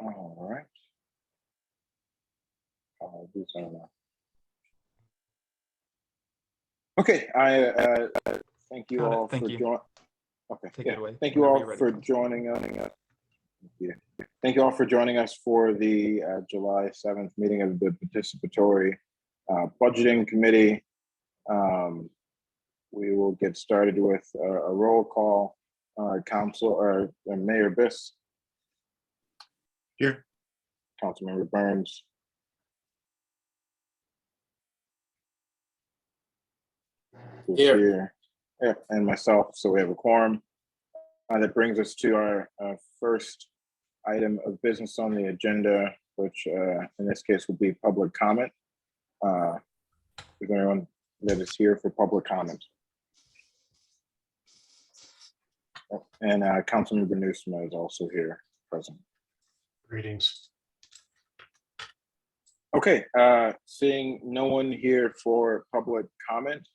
All right. I'll do so now. Okay, I thank you all for joining. Okay, Take it away. Thank you all for joining us. Yeah. Thank you all for joining us for the July 7th meeting of the Participatory Budgeting Committee. We will get started with a roll call. Council or Mayor Biss. Here. Councilmember Burns. Here. Yeah, and myself, so we have a quorum. That brings us to our first item of business on the agenda, which in this case will be public comment. Is anyone that is here for public comment? And Councilmember Newsome is also here present. Greetings. Okay, seeing no one here for public comment,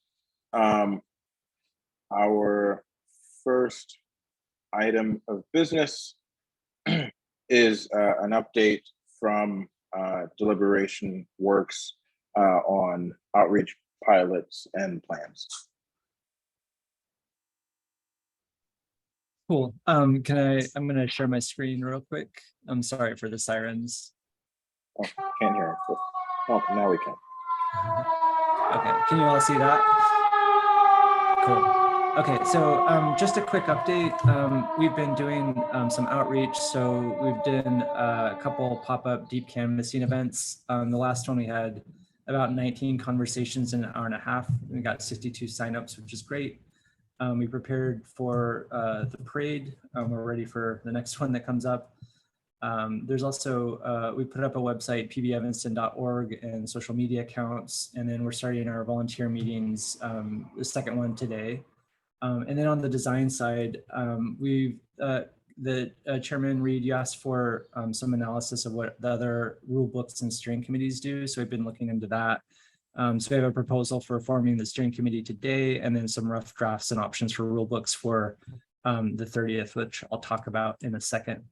our first item of business is an update from Deliberation Works on outreach pilots and plans. Cool. I'm going to share my screen real quick. I'm sorry for the sirens. Oh, can't hear it. Oh, now we can. Okay, can you all see that? Cool. Okay, so just a quick update. We've been doing some outreach. So we've done a couple pop-up deep canvassing events. The last one we had about 19 conversations in an hour and a half. We got 62 signups, which is great. We prepared for the parade. We're ready for the next one that comes up. There's also, we put up a website, pbevanston.org, and social media accounts. And then we're starting our volunteer meetings, the second one today. And then on the design side, Chairman Reed, you asked for some analysis of what the other rule books and steering committees do. So we've been looking into that. So we have a proposal for forming the steering committee today, and then some rough drafts and options for rule books for the 30th, which I'll talk about in a second.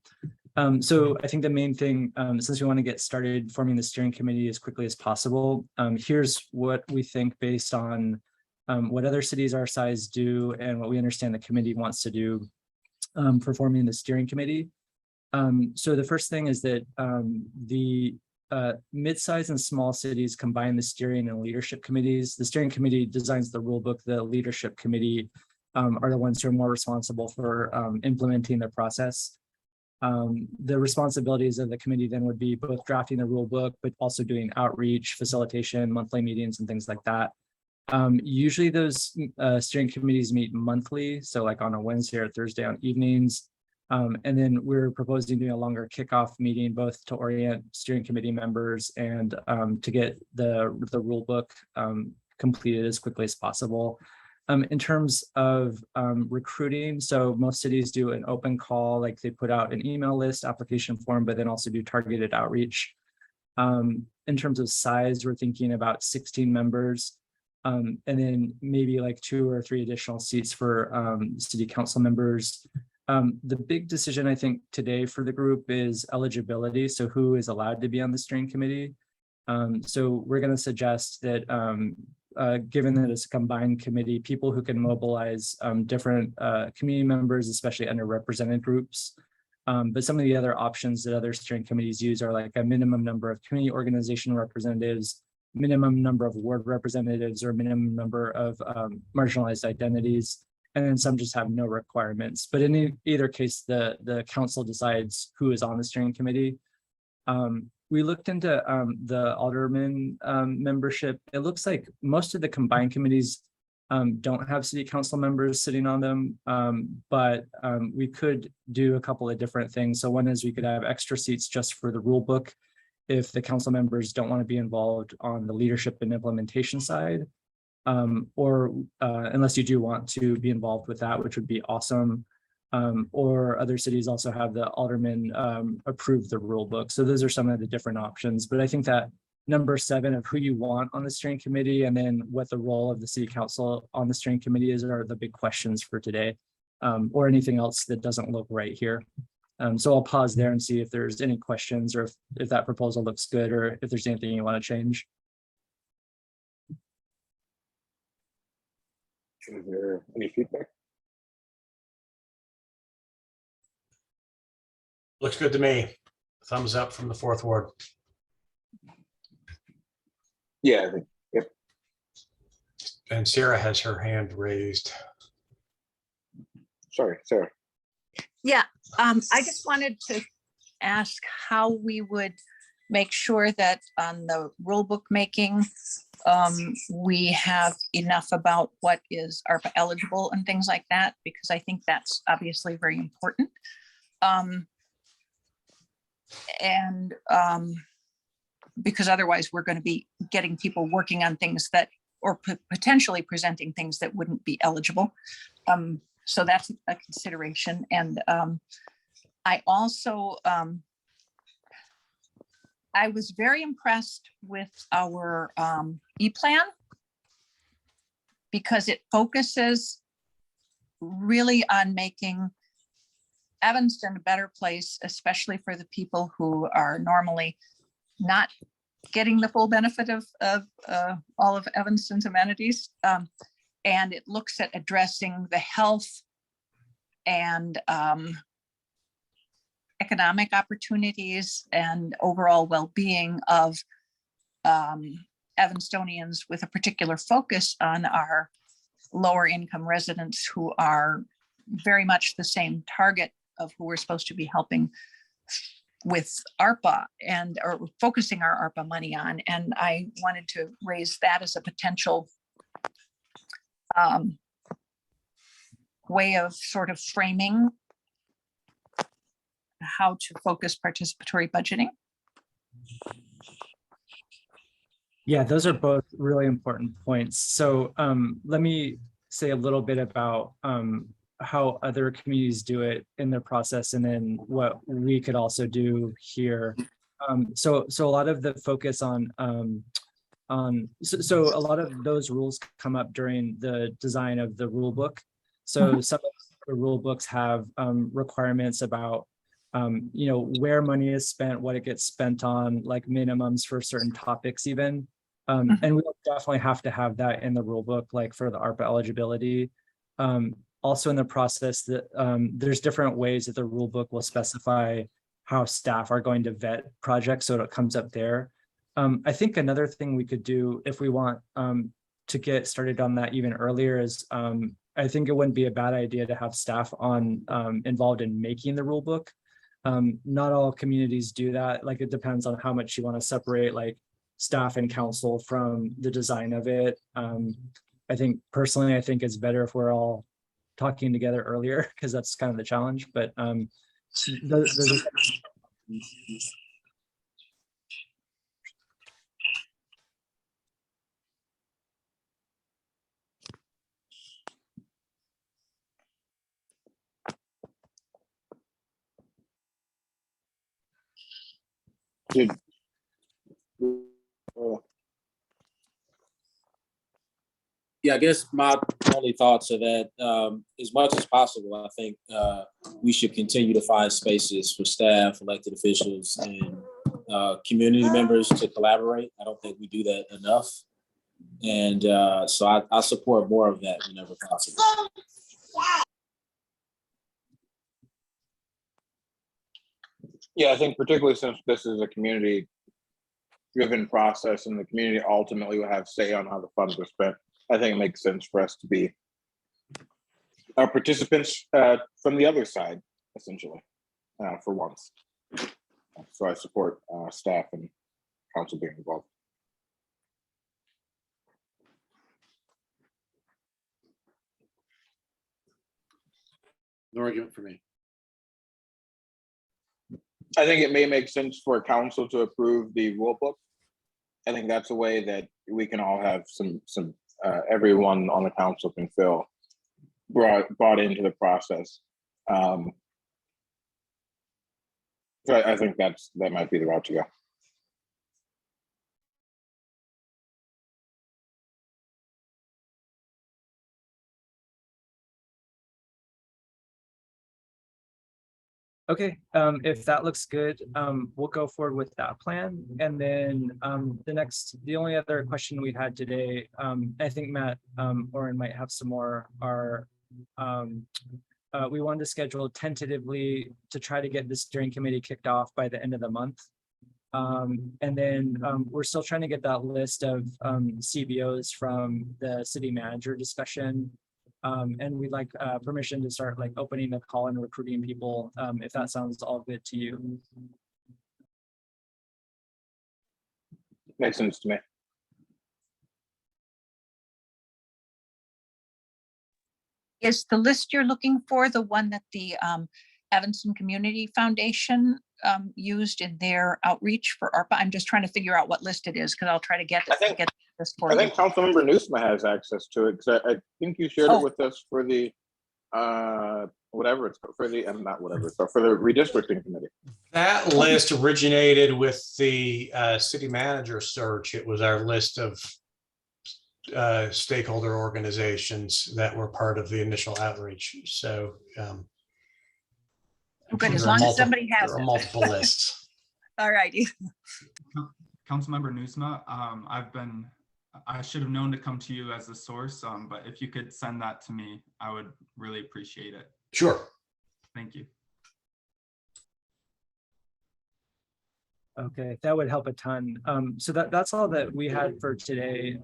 So I think the main thing, since we want to get started forming the steering committee as quickly as possible, here's what we think based on what other cities our size do and what we understand the committee wants to do for forming the steering committee. So the first thing is that the mid-size and small cities combine the steering and leadership committees. The steering committee designs the rule book. The leadership committee are the ones who are more responsible for implementing the process. The responsibilities of the committee then would be both drafting the rule book, but also doing outreach, facilitation, monthly meetings, and things like that. Usually those steering committees meet monthly, so like on a Wednesday or Thursday on evenings. And then we're proposing doing a longer kickoff meeting, both to orient steering committee members and to get the rule book completed as quickly as possible. In terms of recruiting, so most cities do an open call, like they put out an email list, application form, but then also do targeted outreach. In terms of size, we're thinking about 16 members. And then maybe like 2 or 3 additional seats for city council members. The big decision I think today for the group is eligibility. So who is allowed to be on the steering committee? So we're going to suggest that given that it's a combined committee, people who can mobilize different community members, especially underrepresented groups. But some of the other options that other steering committees use are like a minimum number of community organization representatives, minimum number of ward representatives, or minimum number of marginalized identities. And then some just have no requirements. But in either case, the council decides who is on the steering committee. We looked into the alderman membership. It looks like most of the combined committees don't have city council members sitting on them, but we could do a couple of different things. So one is we could have extra seats just for the rule book if the council members don't want to be involved on the leadership and implementation side. Or unless you do want to be involved with that, which would be awesome. Or other cities also have the alderman approve the rule book. So those are some of the different options. But I think that number 7 of who you want on the steering committee and then what the role of the city council on the steering committee is are the big questions for today, or anything else that doesn't look right here. So I'll pause there and see if there's any questions or if that proposal looks good or if there's anything you want to change. Is there any feedback? Looks good to me. Thumbs up from the fourth ward. Yeah, I think, yep. And Sarah has her hand raised. Sorry, Sarah. Yeah, I just wanted to ask how we would make sure that on the rule book making, we have enough about what is ARPA eligible and things like that, because I think that's obviously very important. Because otherwise we're going to be getting people working on things that, or potentially presenting things that wouldn't be eligible. So that's a consideration. And I also, I was very impressed with our e-plan because it focuses really on making Evanston a better place, especially for the people who are normally not getting the full benefit of all of Evanston's amenities. And it looks at addressing the health and economic opportunities and overall well-being of Evanstonians, with a particular focus on our lower income residents who are very much the same target of who we're supposed to be helping with ARPA and or focusing our ARPA money on. And I wanted to raise that as a potential way of sort of framing how to focus participatory budgeting. Yeah, those are both really important points. So let me say a little bit about how other communities do it in their process, and then what we could also do here. So a lot of the focus on so a lot of those rules come up during the design of the rule book. So some of the rule books have requirements about you know, where money is spent, what it gets spent on, like minimums for certain topics even. And we'll definitely have to have that in the rule book, like for the ARPA eligibility. Also in the process that there's different ways that the rule book will specify how staff are going to vet projects, so it comes up there. I think another thing we could do if we want to get started on that even earlier is I think it wouldn't be a bad idea to have staff on involved in making the rule book. Not all communities do that. Like, it depends on how much you want to separate like staff and council from the design of it. I think personally, I think it's better if we're all talking together earlier, because that's kind of the challenge. But Did, Yeah, I guess my only thoughts are that as much as possible, I think we should continue to find spaces for staff, elected officials, and community members to collaborate. I don't think we do that enough. And so I support more of that whenever possible. yeah, I think particularly since this is a community-driven process and the community ultimately will have say on how the funds are spent, I think it makes sense for us to be our participants from the other side, essentially, for once. So I support staff and council being involved. No argument for me. I think it may make sense for council to approve the rule book. I think that's a way that we can all have some everyone on the council can feel brought into the process. So I think that might be the route to go. Okay, if that looks good, we'll go forward with that plan. And then the only other question we had today, I think Matt, Oren might have some more, are we wanted to schedule tentatively to try to get the steering committee kicked off by the end of the month. And then we're still trying to get that list of CBOs from the city manager discussion. And we'd like permission to start like opening the call and recruiting people, if that sounds all good to you. Makes sense to me. Is the list you're looking for the one that the Evanston Community Foundation used in their outreach for ARPA? I'm just trying to figure out what list it is, because I'll try to get this for I you. think Councilmember Nusma has access to it, because I think you shared Oh. it with us for the whatever it's for the not whatever it's for the redistricting committee. That list originated with the city manager search. It was our list of stakeholder organizations that were part of the initial outreach. So Good, as long as somebody has there are it. multiple lists. All righty. Councilmember Nusma, I should have known to come to you as the source, but if you could send that to me, I would really appreciate it. Sure. Thank you. Okay, that would help a ton. So that's all that we had for today.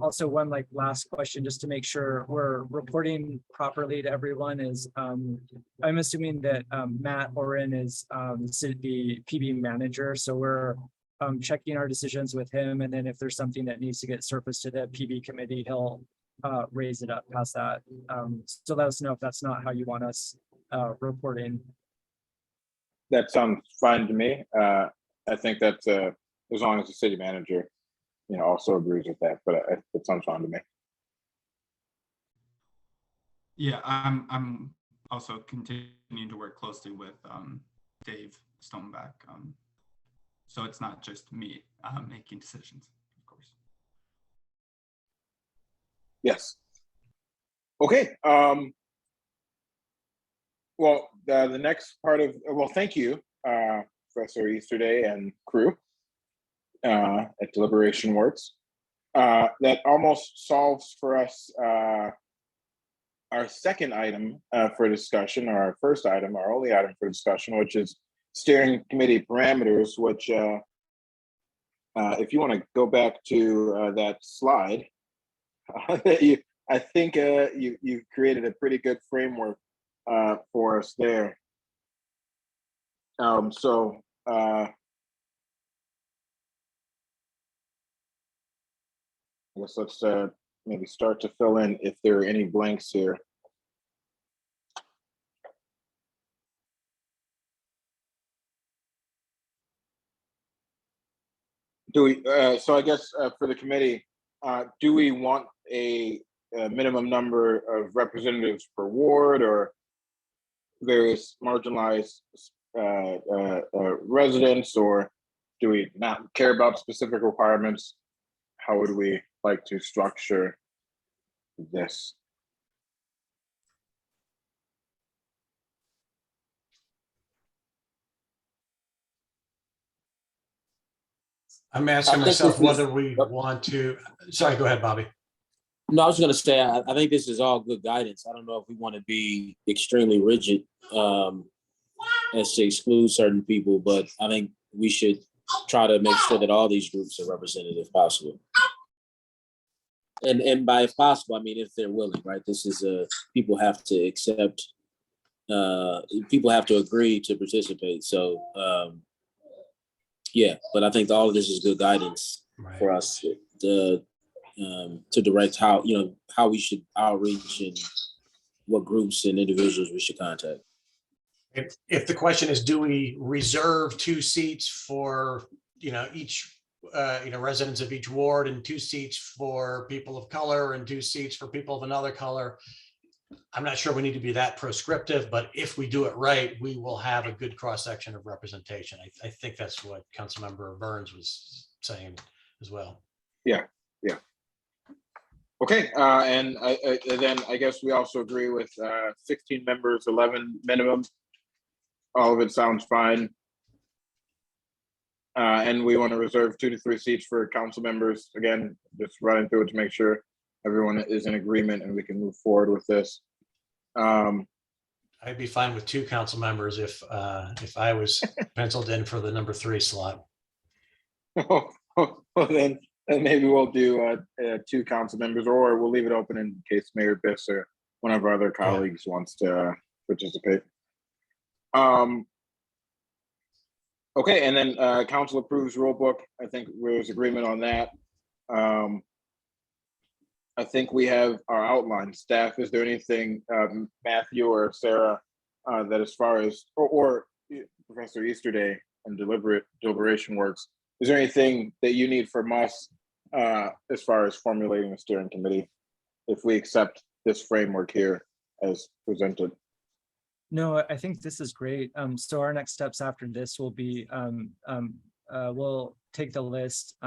Also, one like last question, just to make sure we're reporting properly to everyone is, I'm assuming that Matt Oren is the PB manager. So we're checking our decisions with him. And then if there's something that needs to get surfaced to the PB committee, he'll raise it up past that. So let us know if that's not how you want us reporting. That sounds fine to me. I think that's as long as the city manager, also agrees with that. But it sounds fine to me. Yeah, I'm also continuing to work closely with Dave Stoneback. So it's not just me making decisions, of course. Yes. Okay. Well, the next part of, thank you, Professor Easterday and crew at Deliberation Works. That almost solves for us our second item for discussion, or our first item, our only item for discussion, which is steering committee parameters, which if you want to go back to that slide, I think you've created a pretty good framework for us there. I guess let's maybe start to fill in if there are any blanks here. Do we? So I guess for the committee, do we want a minimum number of representatives per ward or various marginalized residents, or do we not care about specific requirements? How would we like to structure this? I'm asking I think myself this is- whether we want to, sorry, go ahead, Bobby. No, I was going to say, I think this is all good guidance. I don't know if we want to be extremely rigid as to exclude certain people, but I think we should try to make sure that all these groups are represented if possible. And by if possible, I mean, if they're willing, right? This is people have to accept, people have to agree to participate. So yeah, but I think all of this is good guidance for us to direct how we should outreach and what groups and individuals we should contact. If the question is, do we reserve 2 seats for each residents of each ward, and 2 seats for people of color and 2 seats for people of another color, I'm not sure we need to be that prescriptive, but if we do it right, we will have a good cross-section of representation. I think that's what Councilmember Burns was saying as well. Yeah. Okay, and then I guess we also agree with 16 members, 11 minimum all of it sounds fine. And we want to reserve 2 to 3 seats for council members. Again, just running through it to make sure everyone is in agreement and we can move forward with this. I'd be fine with 2 council members if I was penciled in for the number 3 slot. Well, then maybe we'll do 2 council members, or we'll leave it open in case Mayor Biss or one of our other colleagues wants to participate. Okay, and then council approves rule book. I think there's agreement on that. I think we have our outline. Staff, is there anything, Matthew or Sarah, that as far as, or Professor Easterday and deliberation works, is there anything that you need from us as far as formulating the steering committee if we accept this framework here as presented? No, I think this is great. So our next steps after this will be, we'll take the list,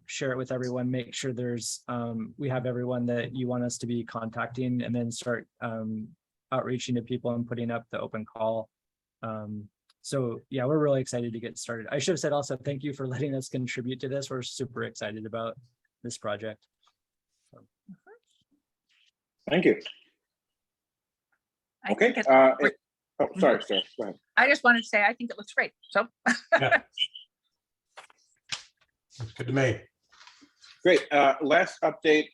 share it with everyone, make sure there's, we have everyone that you want us to be contacting, and then start outreaching to people and putting up the open call. So yeah, we're really excited to get started. I should have said also, thank you for letting us contribute to this. We're super excited about this project. Thank you. I Okay. think it- Sorry, Sarah. Go ahead. I just wanted to say, I think it looks great. So Yeah. That's good to me. Great. Last update,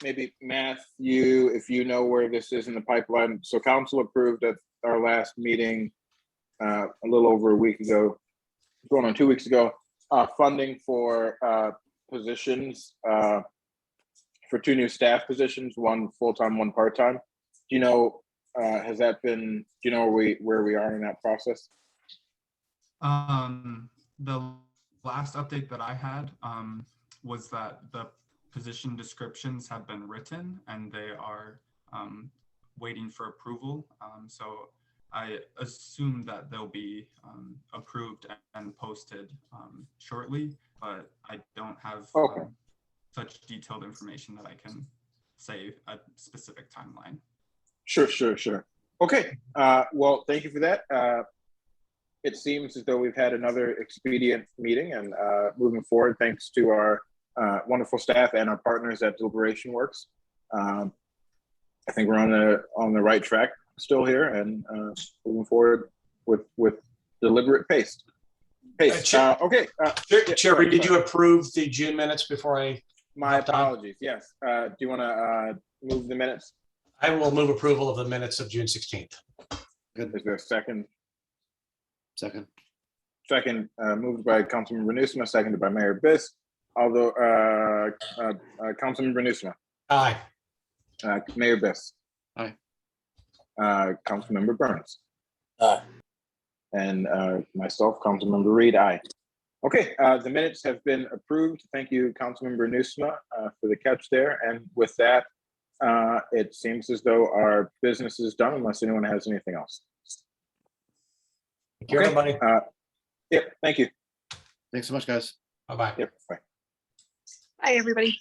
maybe Matthew, if you know where this is in the pipeline. So council approved at our last meeting a little over a week ago, going on 2 weeks ago, funding for positions, for 2 new staff positions, 1 full-time, 1 part-time. Do you know, has that been, do you know where we are in that process? The last update that I had was that the position descriptions have been written and they are waiting for approval. So I assume that they'll be approved and posted shortly, but I don't have such detailed information that I can say a specific timeline. Sure. Okay, well, thank you for that. It seems as though we've had another expedient meeting, and moving forward, thanks to our wonderful staff and our partners at Deliberation Works. I think we're on the right track still here, and moving forward with deliberate pace. Okay. Chair, did you approve the June minutes before I? My apologies. Yes. Do you want to move the minutes? I will move approval of the minutes of June 16th. Good. Is there a second? Second. Second, moved by Councilmember Nusma, seconded by Mayor Biss. Although, Councilmember Nusma, Aye. Mayor Biss. Aye. Councilmember Burns. Aye. And myself, Councilmember Reed, aye. Okay, the minutes have been approved. Thank you, Councilmember Nusma, for the catch there. And with that, it seems as though our business is done unless anyone has anything else. Thank you, everybody. Yep, thank you. Thanks so much, guys. Bye-bye. Yep, bye. hi, everybody.